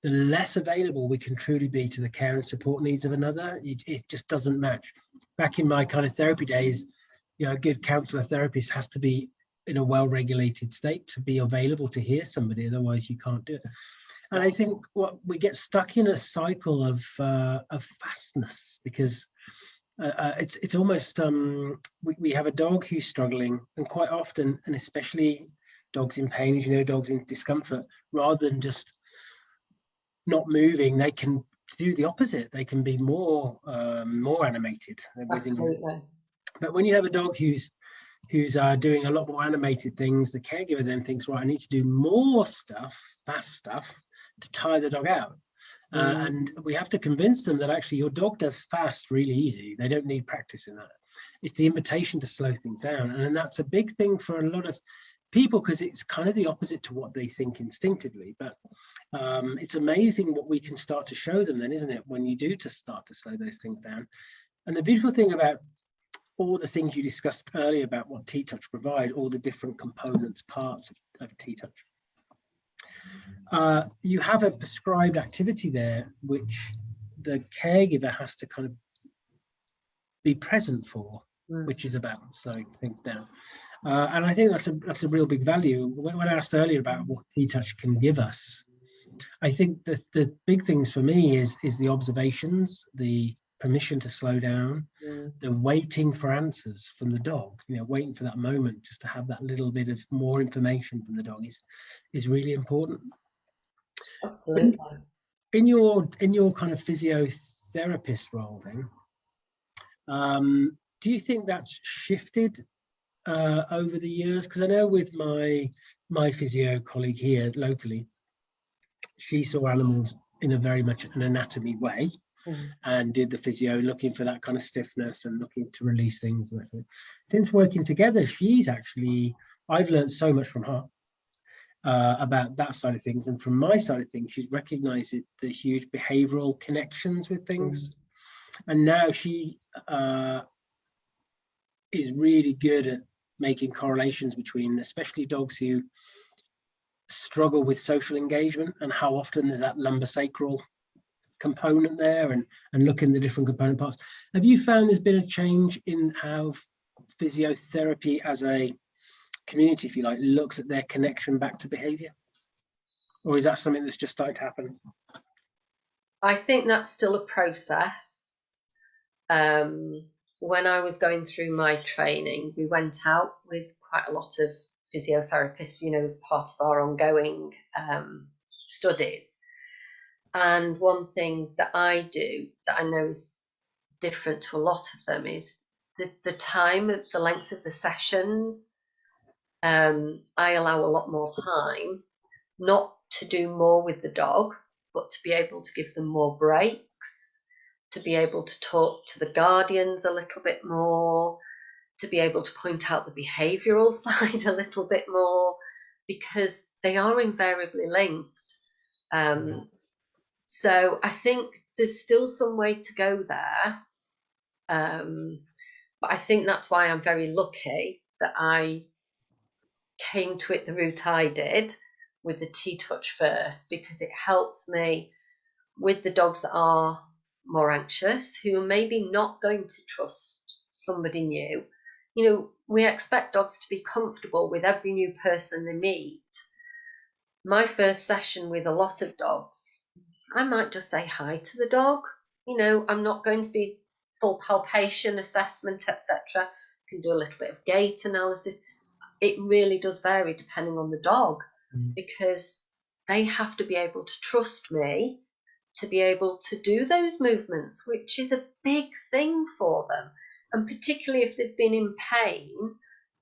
the less available we can truly be to the care and support needs of another. It just doesn't match. Back in my kind of therapy days, you know, a good counsellor therapist has to be in a well-regulated state to be available to hear somebody, otherwise you can't do it. And I think what we get stuck in a cycle of fastness, because it's almost we have a dog who's struggling, and quite often, and especially dogs in pain, as you know, dogs in discomfort, rather than just not moving, they can do the opposite. They can be more animated. Absolutely. But when you have a dog who's doing a lot more animated things, the caregiver then thinks, right, I need to do more stuff, fast stuff, to tire the dog out. And we have to convince them that actually your dog does fast really easy. They don't need practice in that. It's the invitation to slow things down. And that's a big thing for a lot of people, because it's kind of the opposite to what they think instinctively. But it's amazing what we can start to show them then, isn't it, when you do to start to slow those things down. And the beautiful thing about all the things you discussed earlier about what TTouch provides, all the different components, parts of TTouch, you have a prescribed activity there which the caregiver has to kind of be present for, which is about slowing things down. And I think that's a real big value. When I asked earlier about what TTouch can give us, I think that the big things for me is the observations, the permission to slow down, the waiting for answers from the dog, you know, waiting for that moment just to have that little bit of more information from the dog is really important. Absolutely. In your kind of physiotherapist role then, do you think that's shifted over the years? Because I know with my physio colleague here locally, she saw animals in a very much an anatomy way, and did the physio looking for that kind of stiffness and looking to release things. Since working together, I've learned so much from her about that side of things, and from my side of things, she's recognized the huge behavioral connections with things. And now she is really good at making correlations between, especially dogs who struggle with social engagement, and how often there's that lumbosacral component there, and looking at the different component parts. Have you found there's been a change in how physiotherapy as a community, if you like, looks at their connection back to behaviour? Or is that something that's just starting to happen? I think that's still a process. When I was going through my training, we went out with quite a lot of physiotherapists, you know, as part of our ongoing studies. And one thing that I do that I know is different to a lot of them is the time, the length of the sessions. I allow a lot more time, not to do more with the dog, but to be able to give them more breaks, to be able to talk to the guardians a little bit more, to be able to point out the behavioural side a little bit more, because they are invariably linked. So I think there's still some way to go there. But I think that's why I'm very lucky that I came to it the route I did with the TTouch first, because it helps me with the dogs that are more anxious, who are maybe not going to trust somebody new. You know, we expect dogs to be comfortable with every new person they meet. My first session with a lot of dogs, I might just say hi to the dog. You know, I'm not going to be full palpation, assessment, etc. Can do a little bit of gait analysis. It really does vary depending on the dog, because they have to be able to trust me to be able to do those movements, which is a big thing for them. And particularly if they've been in pain,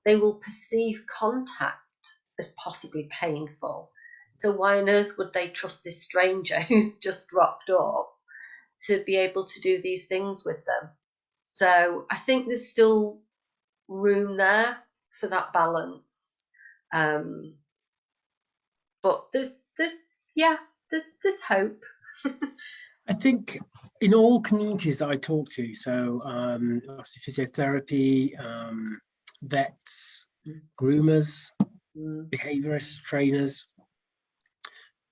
they will perceive contact as possibly painful. So why on earth would they trust this stranger who's just rocked up to be able to do these things with them? So I think there's still room there for that balance. But there's hope. I think in all communities that I talk to, so obviously physiotherapy, vets, groomers, behaviourists, trainers,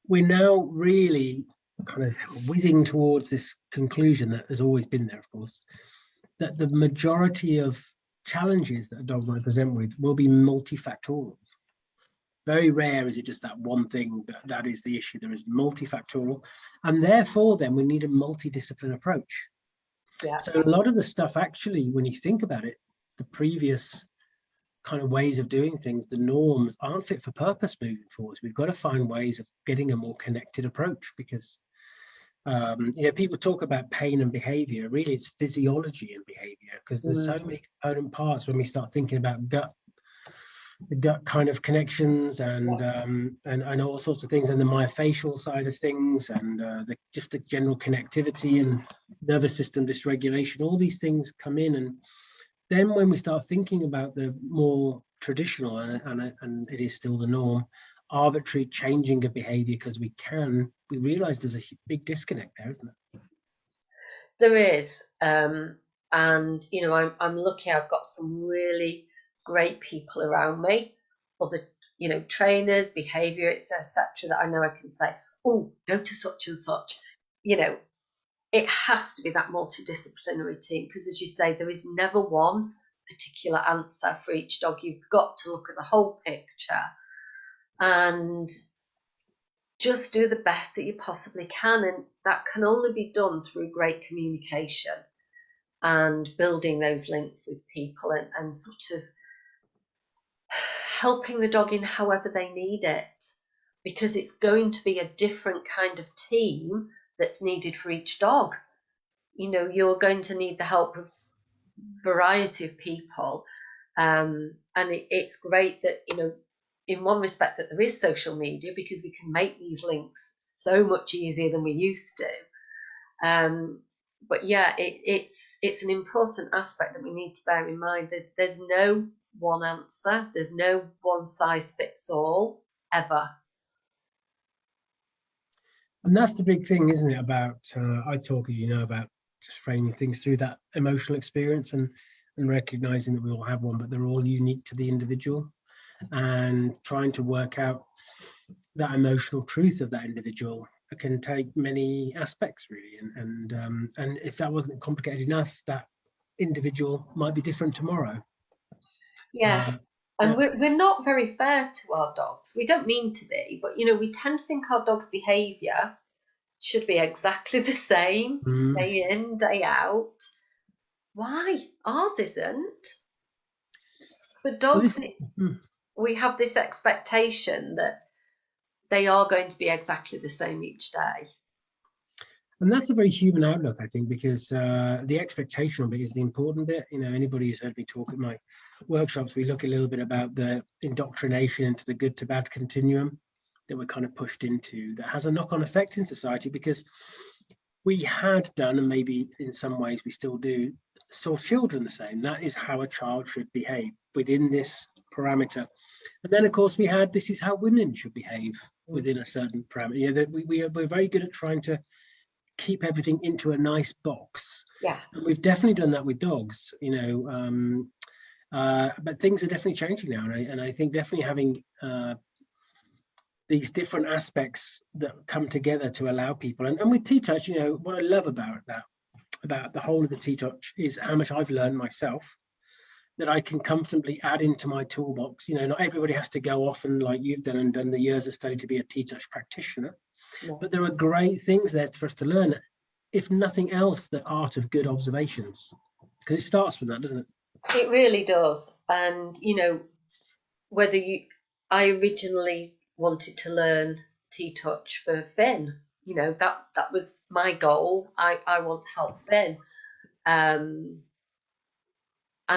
we're now really kind of whizzing towards this conclusion that has always been there, of course, that the majority of challenges that a dog might present with will be multifactorial. Very rare is it just that one thing that is the issue. There is multifactorial, and therefore then we need a multidiscipline approach. Yeah. So a lot of the stuff, actually, when you think about it, the previous kind of ways of doing things, the norms aren't fit for purpose moving forward. We've got to find ways of getting a more connected approach, because you know, people talk about pain and behavior. Really, it's physiology and behavior, because there's so many component parts when we start thinking about the gut kind of connections and all sorts of things, and the myofascial side of things, and just the general connectivity and nervous system dysregulation. All these things come in, and then when we start thinking about the more traditional, and it is still the norm, arbitrary changing of behavior because we realize there's a big disconnect there, isn't there? There is, and you know, I'm lucky. I've got some really great people around me, other, you know, trainers, behaviourists, etc., that I know I can say, oh, go to such and such. You know, it has to be that multidisciplinary team, because as you say, there is never one particular answer for each dog. You've got to look at the whole picture and just do the best that you possibly can, and that can only be done through great communication and building those links with people, and sort of helping the dog in however they need it, because it's going to be a different kind of team that's needed for each dog. You know, you're going to need the help of a variety of people, and it's great that, you know, in one respect, that there is social media, because we can make these links so much easier than we used to. But yeah, it's an important aspect that we need to bear in mind. There's no one answer. There's no one size fits all, ever. And that's the big thing, isn't it? About I talk, as you know, about just framing things through that emotional experience, and and recognizing that we all have one, but they're all unique to the individual, and trying to work out that emotional truth of that individual can take many aspects, really. And if that wasn't complicated enough, that individual might be different tomorrow. Yes. And we're not very fair to our dogs. We don't mean to be, but we tend to think our dog's behaviour should be exactly the same day in, day out. Why? Ours isn't. For dogs, we have this expectation that they are going to be exactly the same each day. And that's a very human outlook, I think, because the expectation of it is the important bit. Anybody who's heard me talk at my workshops, we look a little bit about the indoctrination into the good to bad continuum that we're kind of pushed into, that has a knock-on effect in society, because we had done, and maybe in some ways we still do, saw children the same. That is how a child should behave within this parameter. And then, of course, we had, this is how women should behave within a certain parameter. We're very good at trying to keep everything into a nice box. Yes. And we've definitely done that with dogs, but things are definitely changing now. And I think definitely having these different aspects that come together to allow people, and with TTouch, what I love about the whole of the TTouch is how much I've learned myself, that I can comfortably add into my toolbox. Not everybody has to go off and, like you've done and done the years of study, to be a TTouch practitioner. No. But there are great things there for us to learn. If nothing else, the art of good observations, because it starts from that, doesn't it? It really does. And I originally wanted to learn TTouch for Finn. That was my goal. I want to help Finn. And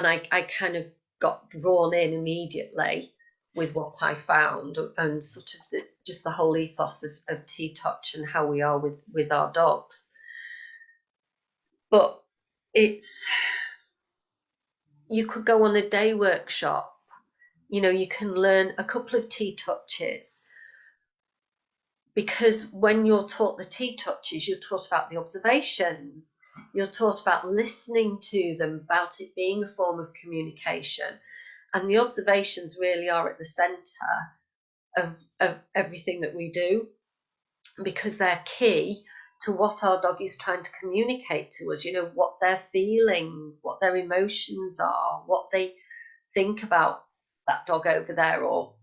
I kind of got drawn in immediately with what I found, and sort of just the whole ethos of TTouch and how we are with our dogs. But you could go on a day workshop, you can learn a couple of TTouches, because when you're taught the TTouches, you're taught about the observations, you're taught about listening to them, about it being a form of communication. And the observations really are at the centre of everything that we do, because they're key to what our dog is trying to communicate to us, what they're feeling, what their emotions are, what they think about that dog over there, or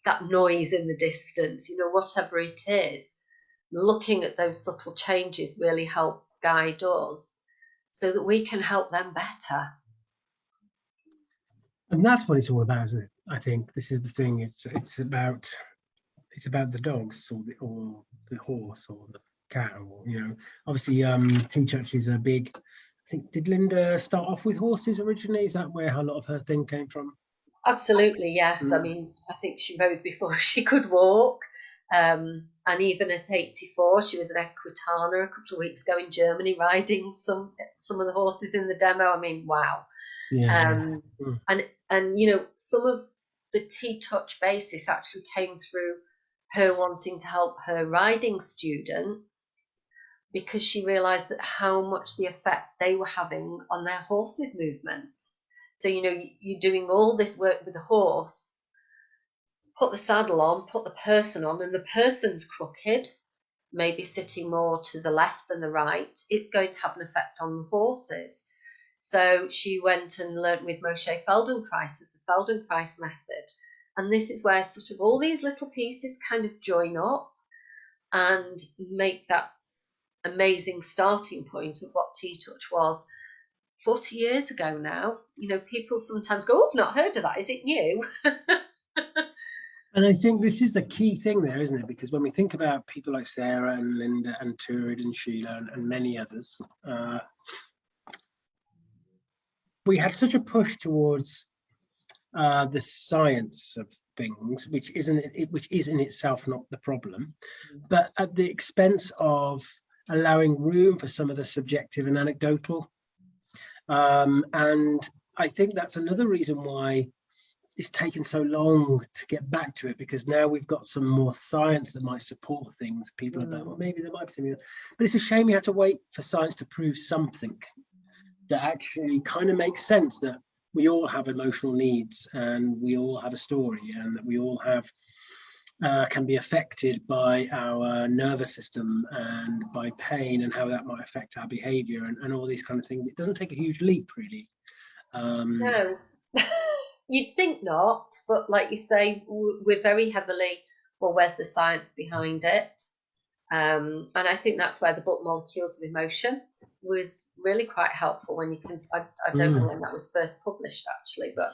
that noise in the distance, whatever it is. Looking at those subtle changes really help guide us so that we can help them better. And that's what it's all about, isn't it? I think this is the thing. It's about the dogs, or the horse, or the cow, or obviously TTouch is a big, I think, did Linda start off with horses originally? Is that where a lot of her thing came from? Absolutely, yes. I mean, I think she rode before she could walk, and even at 84 she was an equitana a couple of weeks ago in Germany, riding some of the horses in the demo. I mean, wow. And some of the TTouch basis actually came through her wanting to help her riding students, because she realized that how much the effect they were having on their horse's movement. So you're doing all this work with the horse, put the saddle on, put the person on, and the person's crooked, maybe sitting more to the left than the right. It's going to have an effect on the horses. So she went and learnt with Moshe Feldenkrais of the Feldenkrais method. And this is where sort of all these little pieces kind of join up and make that amazing starting point of what TTouch was 40 years ago now. People sometimes go, oh, I've not heard of that. Is it new? And I think this is the key thing there, isn't it? Because when we think about people like Sarah and Linda and Turid and Sheila and many others, we had such a push towards the science of things, which is in itself not the problem, but at the expense of allowing room for some of the subjective and anecdotal. And I think that's another reason why it's taken so long to get back to it, because now we've got some more science that might support things. People are like, well, maybe there might be something, but it's a shame you have to wait for science to prove something. that actually kind of makes sense, that we all have emotional needs and we all have a story, and that we all have can be affected by our nervous system and by pain, and how that might affect our behavior, and all these kind of things. It doesn't take a huge leap, really. No, you'd think not, but like you say, we're very heavily, well, where's the science behind it? And I think that's where the book Molecules of Emotion was really quite helpful. When you can, I don't know when that was first published actually, but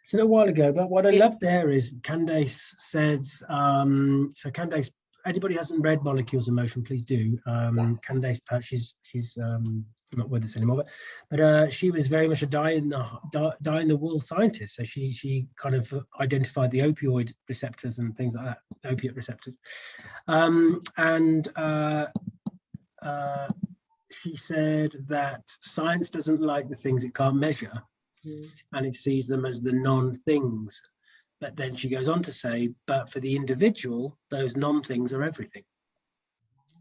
it's a little while ago. But what I love there is Candace says, so Candace, anybody who hasn't read Molecules of Emotion, please do. yes. Candace, she's not with us anymore, but she was very much a die-in-the-wool scientist. So she kind of identified the opioid receptors and things like that, opiate receptors, and she said that science doesn't like the things it can't measure, and it sees them as the non-things. But then she goes on to say, but for the individual, those non-things are everything.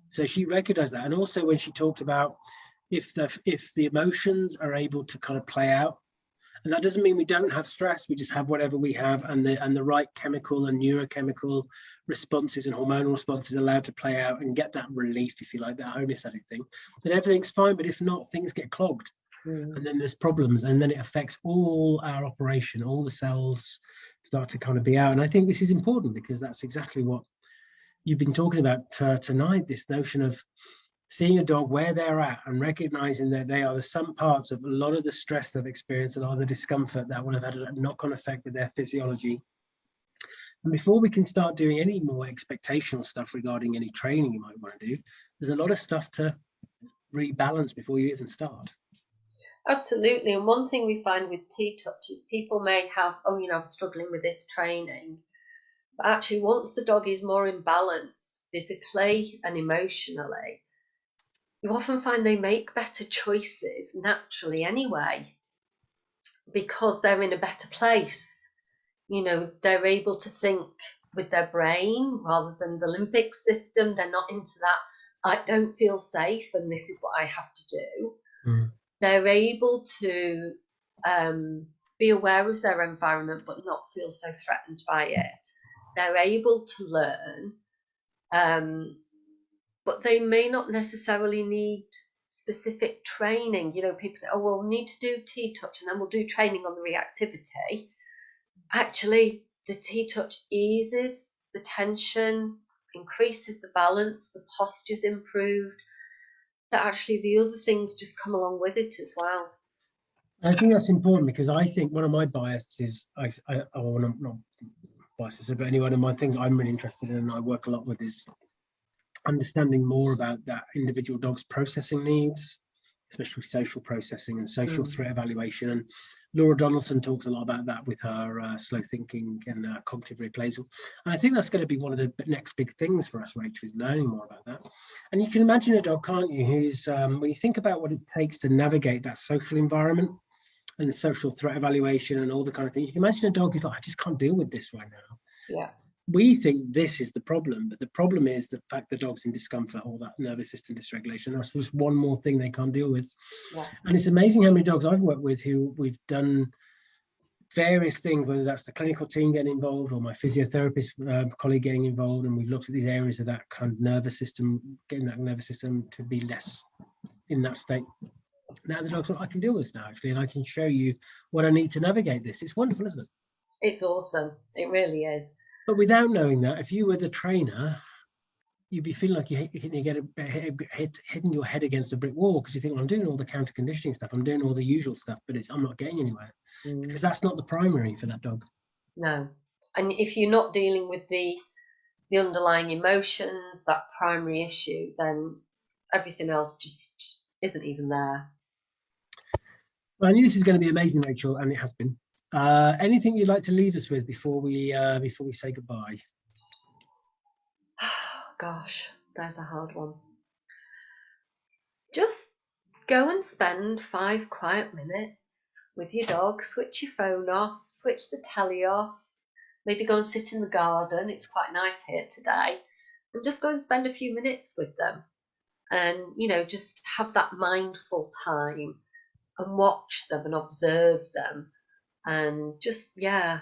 So she recognized that. And also when she talked about if the emotions are able to kind of play out, and that doesn't mean we don't have stress, we just have whatever we have, and the right chemical and neurochemical responses and hormonal responses allowed to play out and get that relief, if you like, that homeostatic thing, then everything's fine. But if not, things get clogged. And then there's problems, and then it affects all our operation. All the cells start to kind of be out. And I think this is important, because that's exactly what you've been talking about tonight, this notion of seeing a dog where they're at and recognizing that they are the sum parts of a lot of the stress they've experienced, and a lot of the discomfort that would have had a knock-on effect with their physiology. And before we can start doing any more expectational stuff regarding any training you might want to do, there's a lot of stuff to rebalance before you even start. Absolutely. And one thing we find with TTouch is people may have, I'm struggling with this training. But actually, once the dog is more in balance physically and emotionally, you often find they make better choices naturally anyway, because they're in a better place. They're able to think with their brain rather than the limbic system. They're not into that, I don't feel safe and this is what I have to do. They're able to be aware of their environment but not feel so threatened by it. They're able to learn, but they may not necessarily need specific training. People say, we'll need to do TTouch and then we'll do training on the reactivity. Actually, the TTouch eases the tension, increases the balance, the posture's improved. That actually the other things just come along with it as well. I think that's important, because I think one of my biases, not biases, but anyway, one of my things I'm really interested in and I work a lot with is understanding more about that individual dog's processing needs, especially social processing and social threat evaluation. And Laura Donaldson talks a lot about that with her slow thinking and cognitive reappraisal. And I think that's going to be one of the next big things for us, Rachel, is learning more about that. And you can imagine a dog, can't you, who's, when you think about what it takes to navigate that social environment and social threat evaluation and all the kind of things, you can imagine a dog who's like, I just can't deal with this right now. Yeah. We think this is the problem, but the problem is the fact the dog's in discomfort or that nervous system dysregulation. That's just one more thing they can't deal with. Yeah. And it's amazing how many dogs I've worked with who we've done various things, whether that's the clinical team getting involved or my physiotherapist colleague getting involved, and we've looked at these areas of that kind of nervous system, getting that nervous system to be less in that state. Now the dog's like, I can deal with this now, actually, and I can show you what I need to navigate this. It's wonderful, isn't it? It's awesome. It really is. But without knowing that, if you were the trainer, you'd be feeling like you're hitting your head against a brick wall, because you think, well, I'm doing all the counter conditioning stuff, I'm doing all the usual stuff, but I'm not getting anywhere, because that's not the primary for that dog. No. And if you're not dealing with the underlying emotions, that primary issue, then everything else just isn't even there. Well, I knew this is going to be amazing, Rachel, and it has been. Anything you'd like to leave us with before we say goodbye? Gosh, there's a hard one. Just go and spend 5 quiet minutes with your dog. Switch your phone off, switch the telly off, maybe go and sit in the garden. It's quite nice here today. And just go and spend a few minutes with them. And, just have that mindful time. and watch them and observe them, and just they're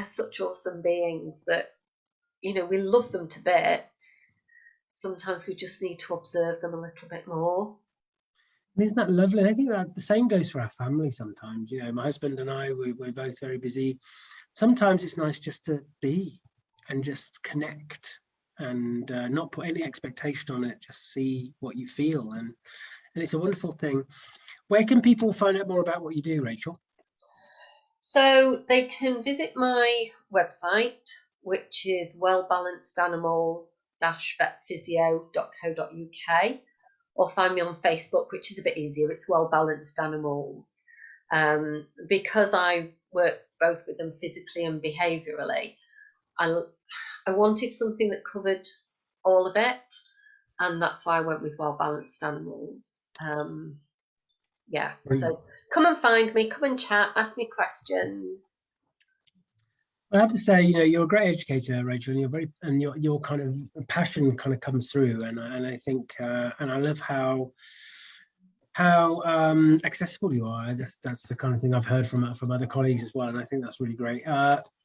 such awesome beings that, you know, we love them to bits. Sometimes we just need to observe them a little bit more. Isn't that lovely? And I think that the same goes for our family sometimes. You know, my husband and I, we're both very busy. Sometimes it's nice just to be and just connect and not put any expectation on it, just see what you feel. And it's a wonderful thing. Where can people find out more about what you do, Rachel? So they can visit my website, which is wellbalancedanimals-vetphysio.co.uk, or find me on Facebook, which is a bit easier. It's Well Balanced Animals. Because I work both with them physically and behaviourally, I wanted something that covered all of it, and that's why I went with Well Balanced Animals. So come and find me, come and chat, ask me questions. I have to say, you know, you're a great educator, Rachel, and your kind of passion kind of comes through, and I think and I love how accessible you are. That's the kind of thing I've heard from other colleagues as well, and I think that's really great.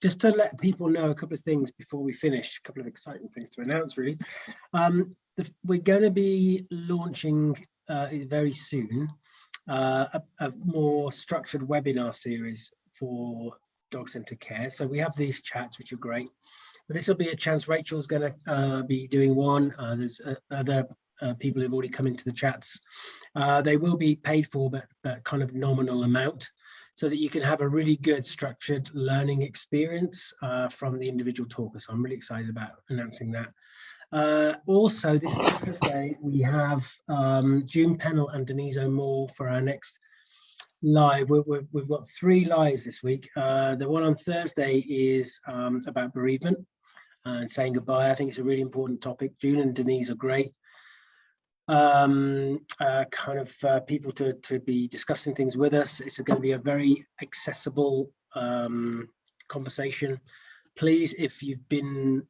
Just to let people know a couple of things before we finish, a couple of exciting things to announce, really. We're going to be launching very soon a more structured webinar series for dog-centered care. So we have these chats, which are great, but this will be a chance. Rachel's going to be doing one. There's other people who've already come into the chats. They will be paid for, but kind of nominal amount, so that you can have a really good structured learning experience from the individual talker. So I'm really excited about announcing that. Also, this Thursday, we have June Pennell and Denise O'Moore for our next live. We've got 3 lives this week. The one on Thursday is about bereavement and saying goodbye. I think it's a really important topic. June and Denise are great. People to be discussing things with us. It's going to be a very accessible conversation. Please, if you've been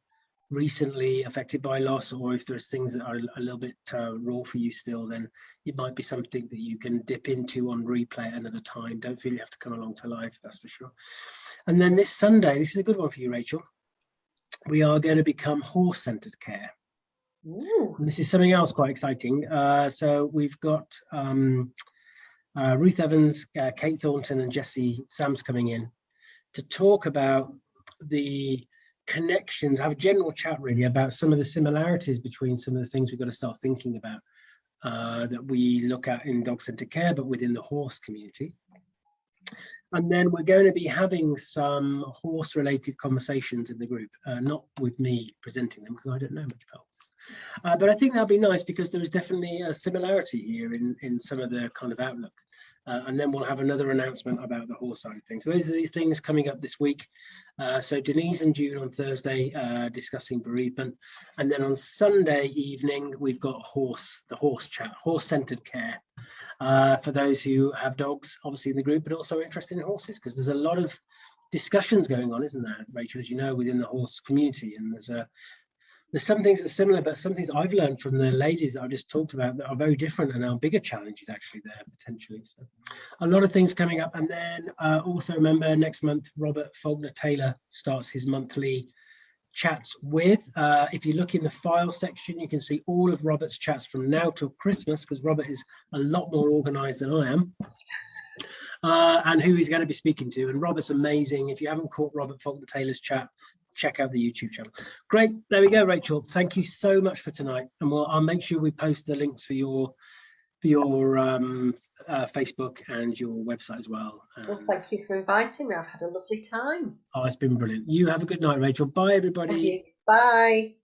recently affected by loss, or if there's things that are a little bit raw for you still, then it might be something that you can dip into on replay at another time. Don't feel you have to come along to live, that's for sure. And then this Sunday, this is a good one for you, Rachel. We are going to become horse-centered care. And this is something else quite exciting. So we've got Ruth Evans, Kate Thornton and Jessie Sams coming in to talk about the connections, have a general chat really about some of the similarities between some of the things we've got to start thinking about that we look at in dog-centered care, but within the horse community. And then we're going to be having some horse-related conversations in the group, not with me presenting them because I don't know much about horses. But I think that'll be nice because there is definitely a similarity here in some of the kind of outlook. And then we'll have another announcement about the horse side of things. So those are these things coming up this week. So Denise and June on Thursday discussing bereavement. And then on Sunday evening, we've got the horse chat, horse-centered care for those who have dogs, obviously in the group, but also interested in horses, because there's a lot of discussions going on, isn't there, Rachel, as you know, within the horse community. And there's some things that are similar, but some things I've learned from the ladies that I just talked about that are very different, and our bigger challenges actually there potentially. So a lot of things coming up. And then also remember, next month, Robert Faulkner-Taylor starts his monthly chats with. If you look in the file section, you can see all of Robert's chats from now till Christmas, because Robert is a lot more organized than I am. And who he's going to be speaking to. And Robert's amazing. If you haven't caught Robert Faulkner-Taylor's chat, check out the YouTube channel. Great. There we go, Rachel. Thank you so much for tonight. And I'll make sure we post the links for your Facebook and your website as well. Well, thank you for inviting me. I've had a lovely time. Oh, it's been brilliant. You have a good night, Rachel. Bye, everybody. Thank you. Bye.